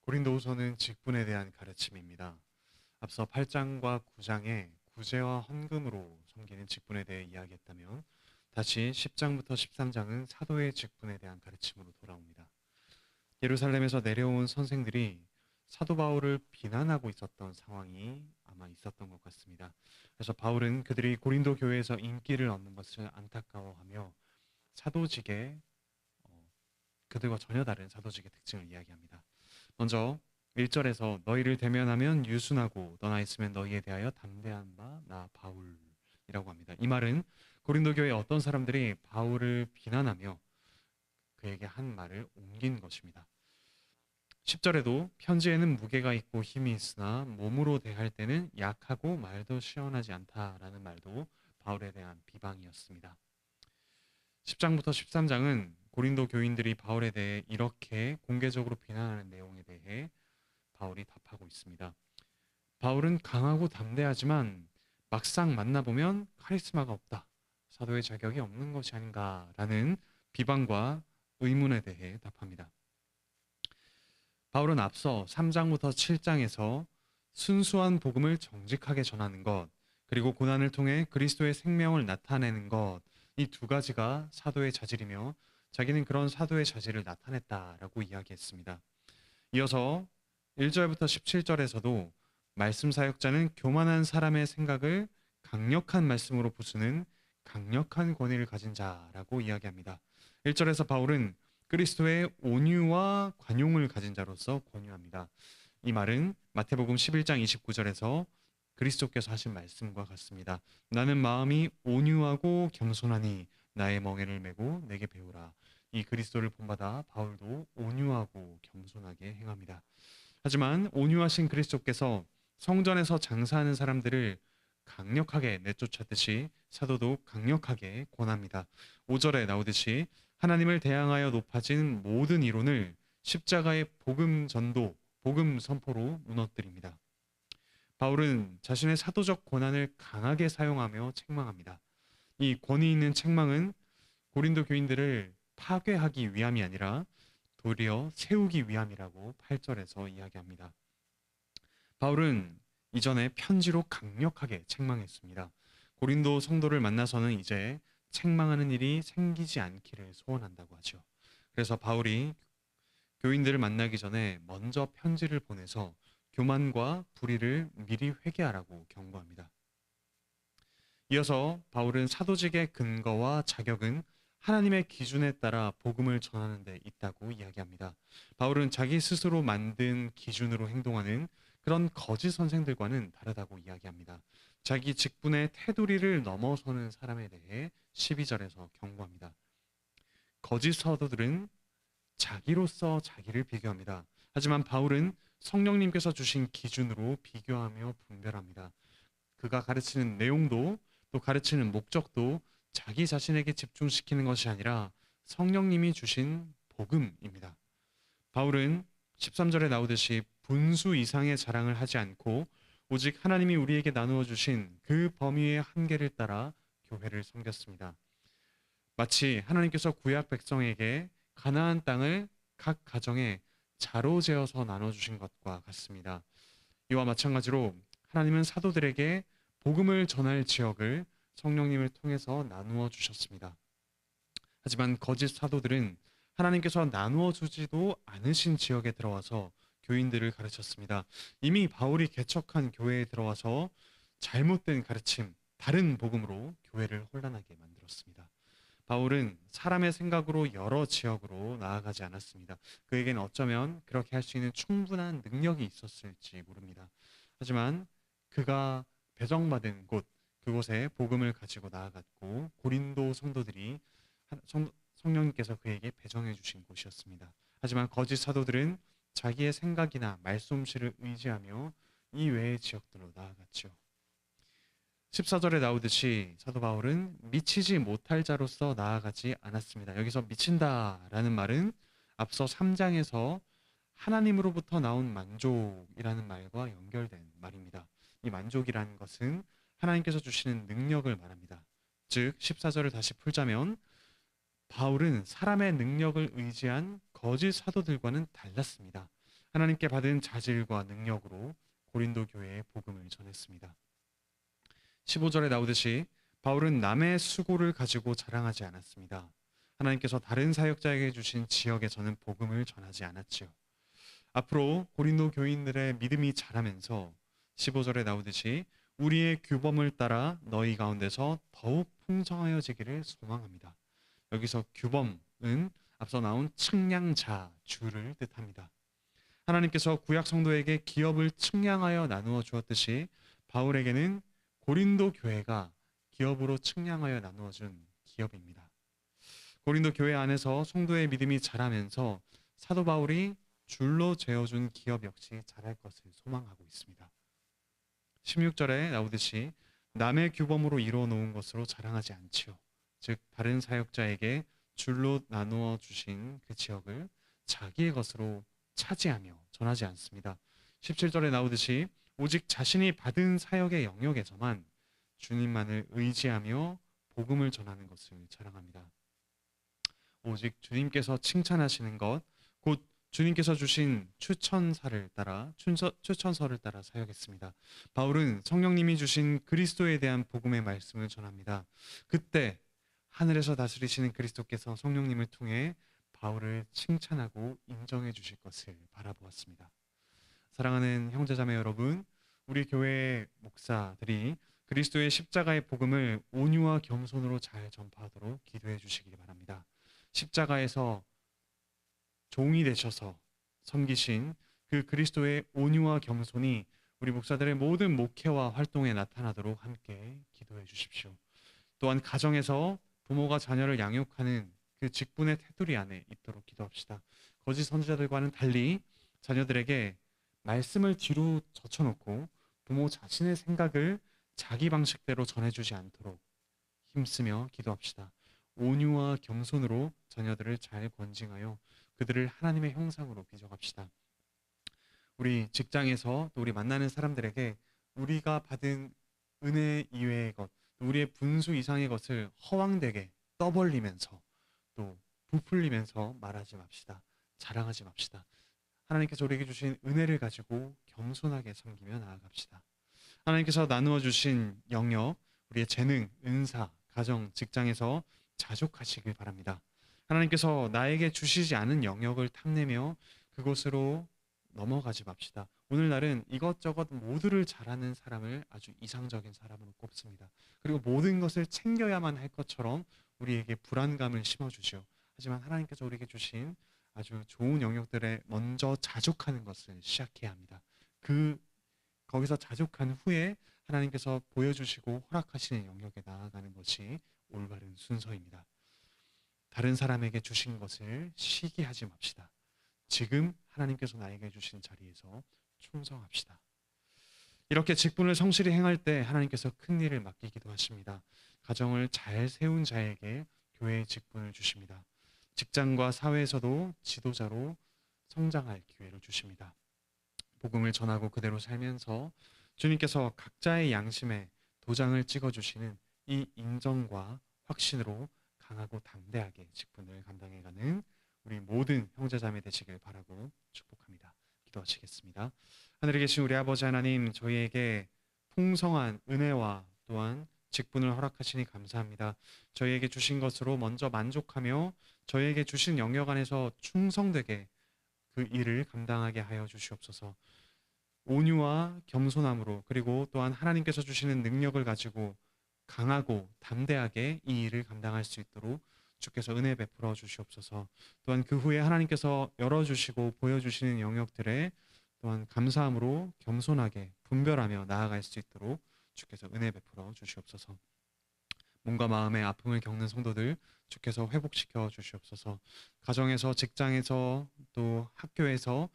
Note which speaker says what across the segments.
Speaker 1: 고린도후서는 직분에 대한 가르침입니다. 앞서 8장과 9장에 구제와 헌금으로 섬기는 직분에 대해 이야기했다면 다시 10장부터 13장은 사도의 직분에 대한 가르침으로 돌아옵니다. 예루살렘에서 내려온 선생들이 사도 바울을 비난하고 있었던 상황이 아마 있었던 것 같습니다. 그래서 바울은 그들이 고린도 교회에서 인기를 얻는 것을 안타까워하며 사도직의 그들과 전혀 다른 사도직의 특징을 이야기합니다. 먼저 1절에서 너희를 대면하면 유순하고 떠나 있으면 너희에 대하여 담대한 바 나 바울이라고 합니다. 이 말은 고린도 교회 어떤 사람들이 바울을 비난하며 그에게 한 말을 옮긴 것입니다. 10절에도 편지에는 무게가 있고 힘이 있으나 몸으로 대할 때는 약하고 말도 시원하지 않다라는 말도 바울에 대한 비방이었습니다. 10장부터 13장은 고린도 교인들이 바울에 대해 이렇게 공개적으로 비난하는 내용에 대해 바울이 답하고 있습니다. 바울은 강하고 담대하지만 막상 만나보면 카리스마가 없다. 사도의 자격이 없는 것이 아닌가라는 비방과 의문에 대해 답합니다. 바울은 앞서 3장부터 7장에서 순수한 복음을 정직하게 전하는 것, 그리고 고난을 통해 그리스도의 생명을 나타내는 것, 이 두 가지가 사도의 자질이며 자기는 그런 사도의 자질을 나타냈다라고 이야기했습니다. 이어서 1절부터 17절에서도 말씀 사역자는 교만한 사람의 생각을 강력한 말씀으로 부수는 강력한 권위를 가진 자라고 이야기합니다. 1절에서 바울은 그리스도의 온유와 관용을 가진 자로서 권유합니다. 이 말은 마태복음 11장 29절에서 그리스도께서 하신 말씀과 같습니다. 나는 마음이 온유하고 겸손하니 나의 멍에를 메고 내게 배우라. 이 그리스도를 본받아 바울도 온유하고 겸손하게 행합니다. 하지만 온유하신 그리스도께서 성전에서 장사하는 사람들을 강력하게 내쫓았듯이 사도도 강력하게 권합니다. 5절에 나오듯이 하나님을 대항하여 높아진 모든 이론을 십자가의 복음 전도, 복음 선포로 무너뜨립니다. 바울은 자신의 사도적 권한을 강하게 사용하며 책망합니다. 이 권위 있는 책망은 고린도 교인들을 파괴하기 위함이 아니라 도리어 세우기 위함이라고 8절에서 이야기합니다. 바울은 이전에 편지로 강력하게 책망했습니다. 고린도 성도를 만나서는 이제 책망하는 일이 생기지 않기를 소원한다고 하죠. 그래서 바울이 교인들을 만나기 전에 먼저 편지를 보내서 교만과 불의를 미리 회개하라고 경고합니다. 이어서 바울은 사도직의 근거와 자격은 하나님의 기준에 따라 복음을 전하는 데 있다고 이야기합니다. 바울은 자기 스스로 만든 기준으로 행동하는 그런 거짓 선생들과는 다르다고 이야기합니다. 자기 직분의 테두리를 넘어서는 사람에 대해 12절에서 경고합니다. 거짓 사도들은 자기로서 자기를 비교합니다. 하지만 바울은 성령님께서 주신 기준으로 비교하며 분별합니다. 그가 가르치는 내용도 또 가르치는 목적도 자기 자신에게 집중시키는 것이 아니라 성령님이 주신 복음입니다. 바울은 13절에 나오듯이 분수 이상의 자랑을 하지 않고 오직 하나님이 우리에게 나누어 주신 그 범위의 한계를 따라 교회를 섬겼습니다. 마치 하나님께서 구약 백성에게 가나안 땅을 각 가정에 자로 재어서 나눠주신 것과 같습니다. 이와 마찬가지로 하나님은 사도들에게 복음을 전할 지역을 성령님을 통해서 나누어 주셨습니다. 하지만 거짓 사도들은 하나님께서 나누어 주지도 않으신 지역에 들어와서 교인들을 가르쳤습니다. 이미 바울이 개척한 교회에 들어와서 잘못된 가르침, 다른 복음으로 교회를 혼란하게 만들었습니다. 바울은 사람의 생각으로 여러 지역으로 나아가지 않았습니다. 그에게는 어쩌면 그렇게 할 수 있는 충분한 능력이 있었을지 모릅니다. 하지만 그가 배정받은 곳, 그곳에 복음을 가지고 나아갔고 고린도 성도들이 성령님께서 그에게 배정해 주신 곳이었습니다. 하지만 거짓 사도들은 자기의 생각이나 말솜씨를 의지하며 이 외의 지역들로 나아갔죠. 14절에 나오듯이 사도 바울은 미치지 못할 자로서 나아가지 않았습니다. 여기서 미친다라는 말은 앞서 3장에서 하나님으로부터 나온 만족이라는 말과 연결된 말입니다. 이 만족이라는 것은 하나님께서 주시는 능력을 말합니다. 즉 14절을 다시 풀자면 바울은 사람의 능력을 의지한 거짓 사도들과는 달랐습니다. 하나님께 받은 자질과 능력으로 고린도 교회에 복음을 전했습니다. 15절에 나오듯이 바울은 남의 수고를 가지고 자랑하지 않았습니다. 하나님께서 다른 사역자에게 주신 지역에서는 복음을 전하지 않았지요. 앞으로 고린도 교인들의 믿음이 자라면서 15절에 나오듯이 우리의 규범을 따라 너희 가운데서 더욱 풍성하여지기를 소망합니다. 여기서 규범은 앞서 나온 측량자, 주를 뜻합니다. 하나님께서 구약 성도에게 기업을 측량하여 나누어 주었듯이 바울에게는 고린도 교회가 기업으로 측량하여 나누어 준 기업입니다. 고린도 교회 안에서 성도의 믿음이 자라면서 사도 바울이 줄로 재어준 기업 역시 자랄 것을 소망하고 있습니다. 16절에 나오듯이 남의 규범으로 이루어 놓은 것으로 자랑하지 않지요. 즉 다른 사역자에게 줄로 나누어 주신 그 지역을 자기의 것으로 차지하며 전하지 않습니다. 17절에 나오듯이 오직 자신이 받은 사역의 영역에서만 주님만을 의지하며 복음을 전하는 것을 자랑합니다. 오직 주님께서 칭찬하시는 것, 곧 주님께서 주신 추천서를 따라 사역했습니다. 바울은 성령님이 주신 그리스도에 대한 복음의 말씀을 전합니다. 그때 하늘에서 다스리시는 그리스도께서 성령님을 통해 바울을 칭찬하고 인정해 주실 것을 바라보았습니다. 사랑하는 형제자매 여러분, 우리 교회 목사들이 그리스도의 십자가의 복음을 온유와 겸손으로 잘 전파하도록 기도해 주시기 바랍니다. 십자가에서 종이 되셔서 섬기신 그 그리스도의 온유와 겸손이 우리 목사들의 모든 목회와 활동에 나타나도록 함께 기도해 주십시오. 또한 가정에서 부모가 자녀를 양육하는 그 직분의 테두리 안에 있도록 기도합시다. 거짓 선지자들과는 달리 자녀들에게 말씀을 뒤로 젖혀놓고 부모 자신의 생각을 자기 방식대로 전해주지 않도록 힘쓰며 기도합시다. 온유와 겸손으로 자녀들을 잘 권징하여 그들을 하나님의 형상으로 빚어갑시다. 우리 직장에서 또 우리 만나는 사람들에게 우리가 받은 은혜 이외의 것, 우리의 분수 이상의 것을 허황되게 떠벌리면서 또 부풀리면서 말하지 맙시다. 자랑하지 맙시다. 하나님께서 우리에게 주신 은혜를 가지고 겸손하게 섬기며 나아갑시다. 하나님께서 나누어 주신 영역, 우리의 재능, 은사, 가정, 직장에서 자족하시길 바랍니다. 하나님께서 나에게 주시지 않은 영역을 탐내며 그곳으로 넘어가지 맙시다. 오늘날은 이것저것 모두를 잘하는 사람을 아주 이상적인 사람으로 꼽습니다. 그리고 모든 것을 챙겨야만 할 것처럼 우리에게 불안감을 심어주죠. 하지만 하나님께서 우리에게 주신 아주 좋은 영역들에 먼저 자족하는 것을 시작해야 합니다. 거기서 자족한 후에 하나님께서 보여주시고 허락하시는 영역에 나아가는 것이 올바른 순서입니다. 다른 사람에게 주신 것을 시기하지 맙시다. 지금 하나님께서 나에게 주신 자리에서 충성합시다. 이렇게 직분을 성실히 행할 때 하나님께서 큰 일을 맡기기도 하십니다. 가정을 잘 세운 자에게 교회의 직분을 주십니다. 직장과 사회에서도 지도자로 성장할 기회를 주십니다. 복음을 전하고 그대로 살면서 주님께서 각자의 양심에 도장을 찍어주시는 이 인정과 확신으로 강하고 담대하게 직분을 감당해가는 우리 모든 형제자매 되시길 바라고 축복합니다. 기도하시겠습니다. 하늘에 계신 우리 아버지 하나님, 저희에게 풍성한 은혜와 또한 직분을 허락하시니 감사합니다. 저희에게 주신 것으로 먼저 만족하며 저희에게 주신 영역 안에서 충성되게 그 일을 감당하게 하여 주시옵소서. 온유와 겸손함으로, 그리고 또한 하나님께서 주시는 능력을 가지고 강하고 담대하게 이 일을 감당할 수 있도록 주께서 은혜 베풀어 주시옵소서. 또한 그 후에 하나님께서 열어주시고 보여주시는 영역들에 또한 감사함으로 겸손하게 분별하며 나아갈 수 있도록 주께서 은혜 베풀어 주시옵소서. 몸과 마음의 아픔을 겪는 성도들 주께서 회복시켜 주시옵소서. 가정에서, 직장에서, 또 학교에서,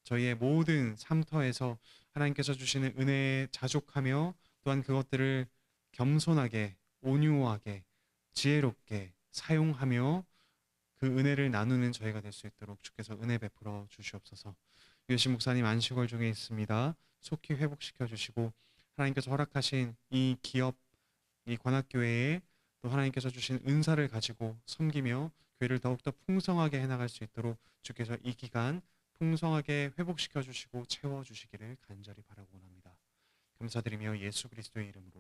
Speaker 1: 저희의 모든 삶터에서 하나님께서 주시는 은혜에 자족하며 또한 그것들을 겸손하게, 온유하게, 지혜롭게 사용하며 그 은혜를 나누는 저희가 될 수 있도록 주께서 은혜 베풀어 주시옵소서. 유해신 목사님 안식월 중에 있습니다. 속히 회복시켜 주시고 하나님께서 허락하신 이 기업, 이 관악교회에 또 하나님께서 주신 은사를 가지고 섬기며 교회를 더욱더 풍성하게 해나갈 수 있도록 주께서 이 기간 풍성하게 회복시켜 주시고 채워 주시기를 간절히 바라고 원합니다. 감사드리며 예수 그리스도의 이름으로